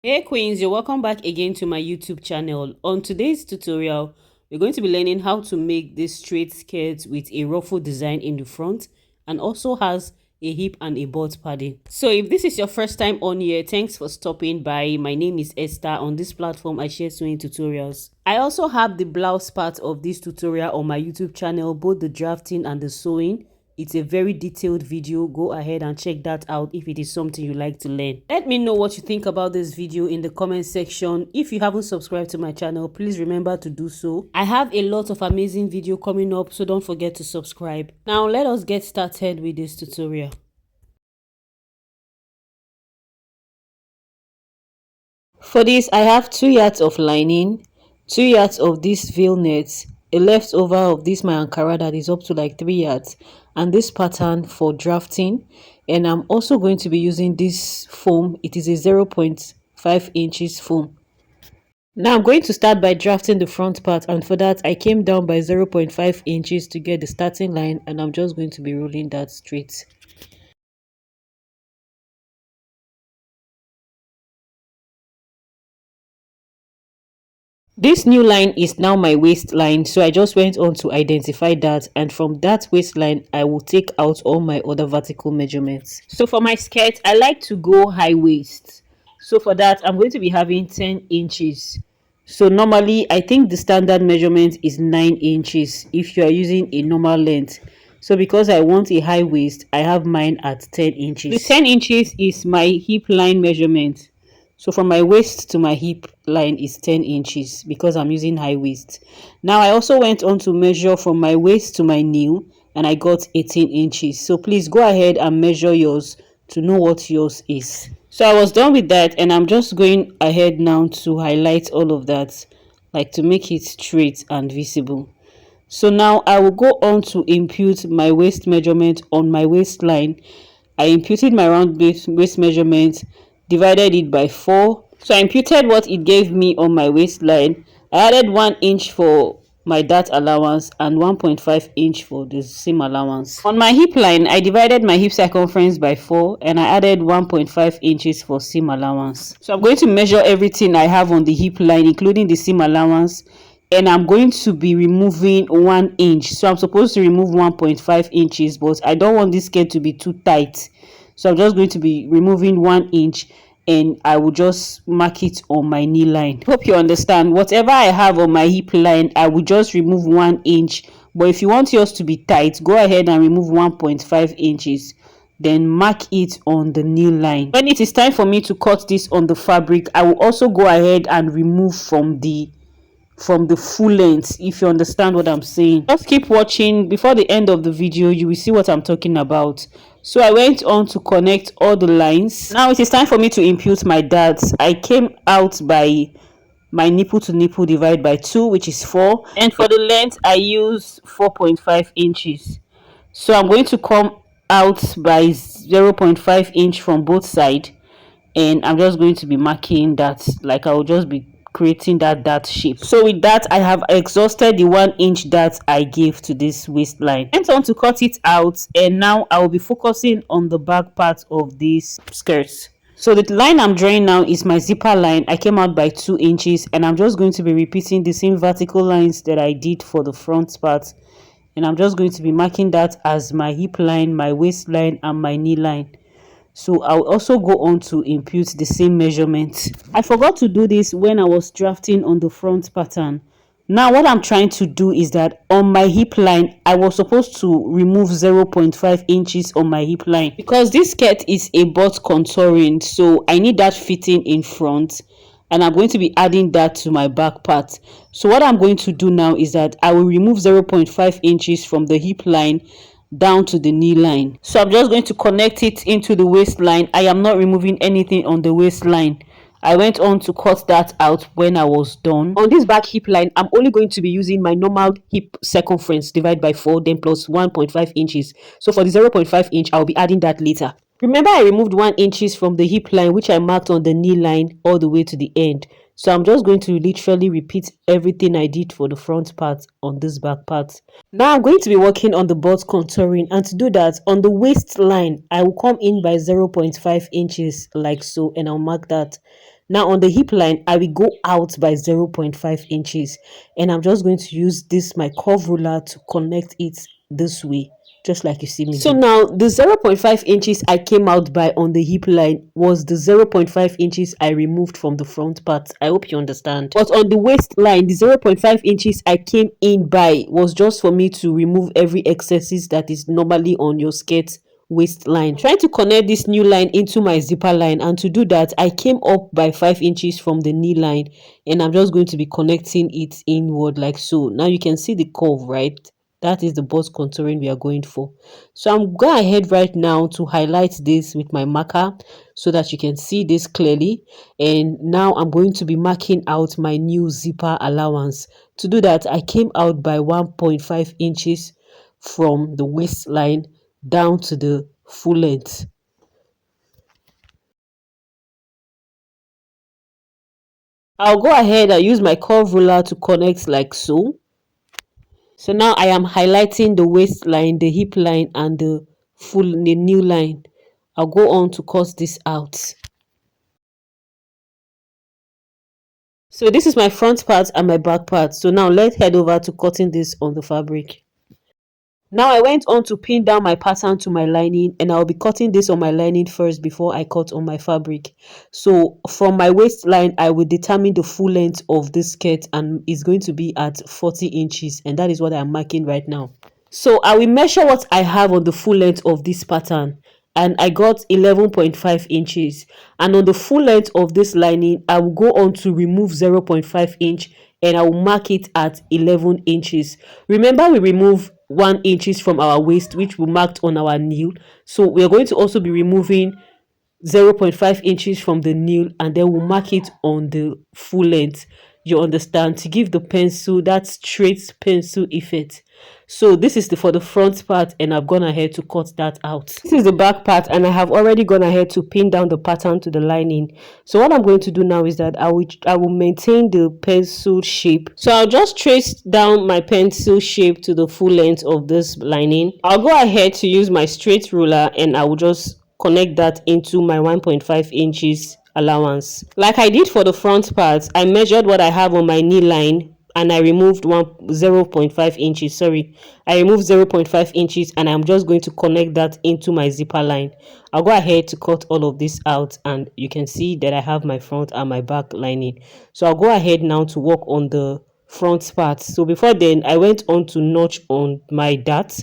Hey queens, you're welcome back again to my YouTube channel. On today's tutorial, we're going to be learning how to make this straight skirt with a ruffle design in the front and also has a hip and a butt padding. So if this is your first time on here, thanks for stopping by. My name is Esther. On this platform, I share sewing tutorials. I also have the blouse part of this tutorial on my YouTube channel, both the drafting and the sewing. It's a very detailed video. Go ahead and check that out if it is something you like to learn. Let me know what you think about this video in the comment section. If you haven't subscribed to my channel, please remember to do so. I have a lot of amazing video coming up, so don't forget to subscribe. Now let us get started with this tutorial. For this, I have 2 yards of lining, 2 yards of this veil net, a leftover of this my Ankara that is up to like 3 yards, and this pattern for drafting. And I'm also going to be using this foam. It is a 0.5 inches foam. Now I'm going to start by drafting the front part, and for that I came down by 0.5 inches to get the starting line, and I'm just going to be rolling that straight. This new line is now my waistline, so I just went on to identify that, and from that waistline I will take out all my other vertical measurements. So for my skirt, I like to go high waist. So for that, I'm going to be having 10 inches. So normally I think the standard measurement is 9 inches if you are using a normal length. So because I want a high waist, I have mine at 10 inches. The 10 inches is my hip line measurement. So from my waist to my hip line is 10 inches because I'm using high waist. Now I also went on to measure from my waist to my knee, and I got 18 inches. So please go ahead and measure yours to know what yours is. So I was done with that, and I'm just going ahead now to highlight all of that, like to make it straight and visible. So now I will go on to impute my waist measurement on my waistline. I imputed my round waist measurement, divided it by 4. So I imputed what it gave me on my waistline. I added 1 inch for my dart allowance and 1.5 inch for the seam allowance. On my hip line, I divided my hip circumference by 4 and I added 1.5 inches for seam allowance. So I'm going to measure everything I have on the hip line, including the seam allowance, and I'm going to be removing 1 inch. So I'm supposed to remove 1.5 inches, but I don't want this skirt to be too tight. So I'm just going to be removing 1 inch, and I will just mark it on my knee line. Hope you understand. Whatever I have on my hip line, I will just remove 1 inch. But if you want yours to be tight, go ahead and remove 1.5 inches. Then mark it on the knee line. When it is time for me to cut this on the fabric, I will also go ahead and remove from the full length, if you understand what I'm saying. Just keep watching. Before the end of the video, you will see what I'm talking about. So I went on to connect all the lines. Now it is time for me to impute my darts. I came out by my nipple to nipple divide by 2, which is 4, and for the length I use 4.5 inches. So I'm going to come out by 0.5 inch from both sides, and I'm just going to be marking that, like I will just be creating that dart shape. So with that, I have exhausted the 1 inch dart I gave to this waistline. I went on to cut it out, and now I will be focusing on the back part of this skirt. So the line I'm drawing now is my zipper line. I came out by 2 inches, and I'm just going to be repeating the same vertical lines that I did for the front part, and I'm just going to be marking that as my hip line, my waistline, and my knee line. So I'll also go on to impute the same measurements. I forgot to do this when I was drafting on the front pattern. Now what I'm trying to do is that on my hip line, I was supposed to remove 0.5 inches on my hip line because this skirt is a butt contouring, so I need that fitting in front, and I'm going to be adding that to my back part. So what I'm going to do now is that I will remove 0.5 inches from the hip line down to the knee line. So I'm just going to connect it into the waistline. I am not removing anything on the waistline. I went on to cut that out when I was done. On this back hip line, I'm only going to be using my normal hip circumference divided by 4, then plus 1.5 inches. So for the 0.5 inch, I'll be adding that later. Remember, I removed 1 inches from the hip line, which I marked on the knee line all the way to the end. So I'm just going to literally repeat everything I did for the front part on this back part. Now I'm going to be working on the butt contouring, and to do that, on the waistline, I will come in by 0.5 inches like so, and I'll mark that. Now on the hip line, I will go out by 0.5 inches, and I'm just going to use this my curve ruler to connect it this way, just like you see me. So now the 0.5 inches I came out by on the hip line was the 0.5 inches I removed from the front part. I hope you understand. But on the waistline, the 0.5 inches I came in by was just for me to remove every excesses that is normally on your skirt waistline. Trying to connect this new line into my zipper line, and to do that I came up by 5 inches from the knee line, and I'm just going to be connecting it inward like so. Now you can see the curve, right? That is the bust contouring we are going for. So I'm going ahead right now to highlight this with my marker so that you can see this clearly. And now I'm going to be marking out my new zipper allowance. To do that, I came out by 1.5 inches from the waistline down to the full length. I'll go ahead and use my curve ruler to connect like so. So now I am highlighting the waistline, the hip line, and the new line. I'll go on to cut this out. So this is my front part and my back part. So now let's head over to cutting this on the fabric. Now I went on to pin down my pattern to my lining, and I'll be cutting this on my lining first before I cut on my fabric. So from my waistline, I will determine the full length of this skirt, and it's going to be at 40 inches, and that is what I'm marking right now. So I will measure what I have on the full length of this pattern, and I got 11.5 inches. And on the full length of this lining, I will go on to remove 0.5 inch, and I will mark it at 11 inches. Remember, we remove 1 inches from our waist, which we marked on our nail. So we are going to also be removing 0.5 inches from the nail, and then we'll mark it on the full length, you understand, to give the pencil that straight pencil effect. So this is for the front part, and I've gone ahead to cut that out. This is the back part, and I have already gone ahead to pin down the pattern to the lining. So what I'm going to do now is that I will maintain the pencil shape. So I'll just trace down my pencil shape to the full length of this lining. I'll go ahead to use my straight ruler, and I will just connect that into my 1.5 inches allowance. Like I did for the front part, I measured what I have on my knee line, and I removed 0.5 inches. Sorry, I removed 0.5 inches, and I'm just going to connect that into my zipper line. I'll go ahead to cut all of this out, and you can see that I have my front and my back lining. So I'll go ahead now to work on the front part. So before then, I went on to notch on my dart,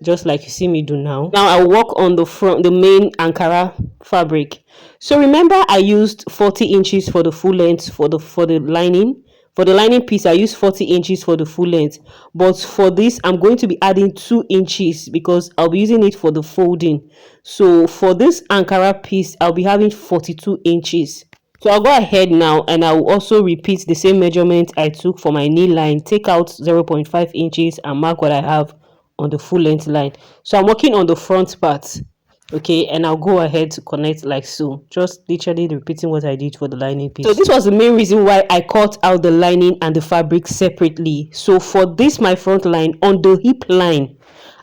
just like you see me do now. Now I'll work on the main Ankara fabric. So remember, I used 40 inches for the full length for the lining. For the lining piece, I used 40 inches for the full length. But for this, I'm going to be adding 2 inches because I'll be using it for the folding. So for this Ankara piece, I'll be having 42 inches. So I'll go ahead now, and I will also repeat the same measurement I took for my knee line. Take out 0.5 inches and mark what I have on the full length line. So I'm working on the front part, okay, and I'll go ahead to connect like so, just literally repeating what I did for the lining piece. So this was the main reason why I cut out the lining and the fabric separately. So for this, my front line, on the hip line,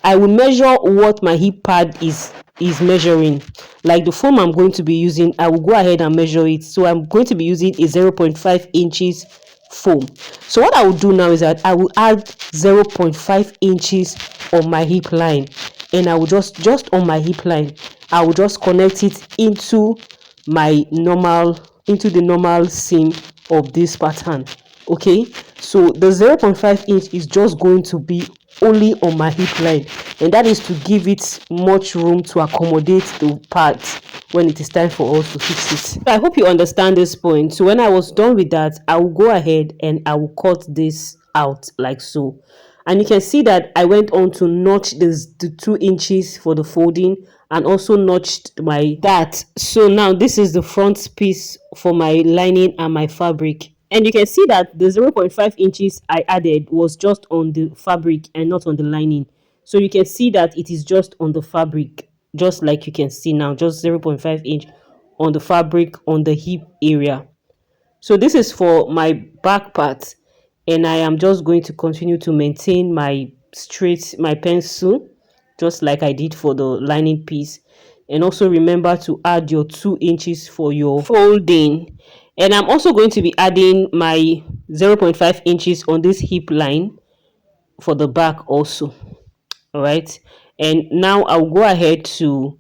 I will measure what my hip pad is measuring. Like the foam I'm going to be using, I will go ahead and measure it. So I'm going to be using a 0.5 inches foam. So what I will do now is that I will add 0.5 inches on my hip line, and I will just on my hip line, I will just connect it into the normal seam of this pattern. Okay, so the 0.5 inch is just going to be only on my hip line, and that is to give it much room to accommodate the parts when it is time for us to fix it. So I hope you understand this point. So when I was done with that, I will go ahead and I will cut this out like so, and you can see that I went on to notch the 2 inches for the folding, and also notched my that. So now this is the front piece for my lining and my fabric, and you can see that the 0.5 inches I added was just on the fabric and not on the lining. So you can see that it is just on the fabric, just like you can see now, just 0.5 inch on the fabric on the hip area. So this is for my back part, and I am just going to continue to maintain my pencil, just like I did for the lining piece. And also remember to add your 2 inches for your folding. And I'm also going to be adding my 0.5 inches on this hip line for the back also. All right. And now I'll go ahead to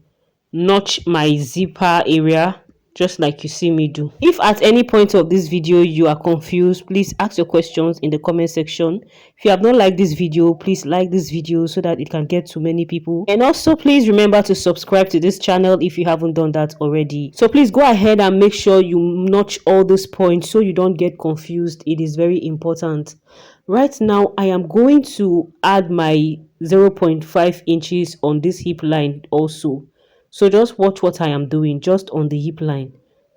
notch my zipper area just like you see me do. If at any point of this video you are confused, please ask your questions in the comment section. If you have not liked this video, please like this video so that it can get to many people. And also please remember to subscribe to this channel if you haven't done that already. So please go ahead and make sure you notch all these points so you don't get confused. It is very important. Right now I am going to add my 0.5 inches on this hip line also. So just watch what I am doing just on the hip line.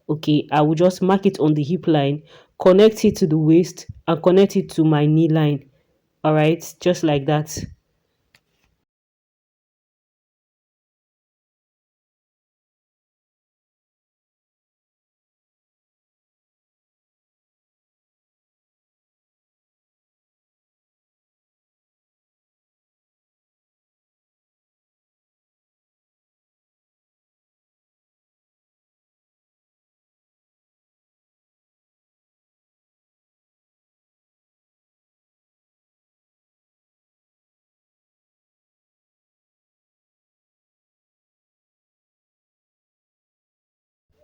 Okay, I will just mark it on the hip line, connect it to the waist, and connect it to my knee line. All right, just like that.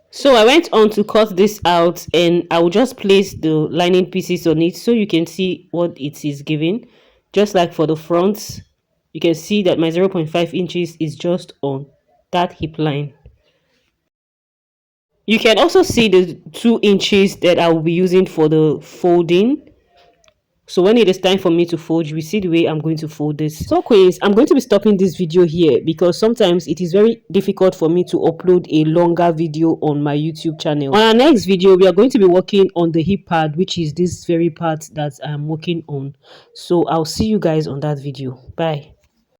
So I went on to cut this out, and I will just place the lining pieces on it so you can see what it is giving. Just like for the front, you can see that my 0.5 inches is just on that hip line. You can also see the 2 inches that I will be using for the folding. So when it is time for me to fold, you will see the way I'm going to fold this. So queens, I'm going to be stopping this video here because sometimes it is very difficult for me to upload a longer video on my YouTube channel. On our next video, we are going to be working on the hip pad, which is this very part that I'm working on. So I'll see you guys on that video. Bye.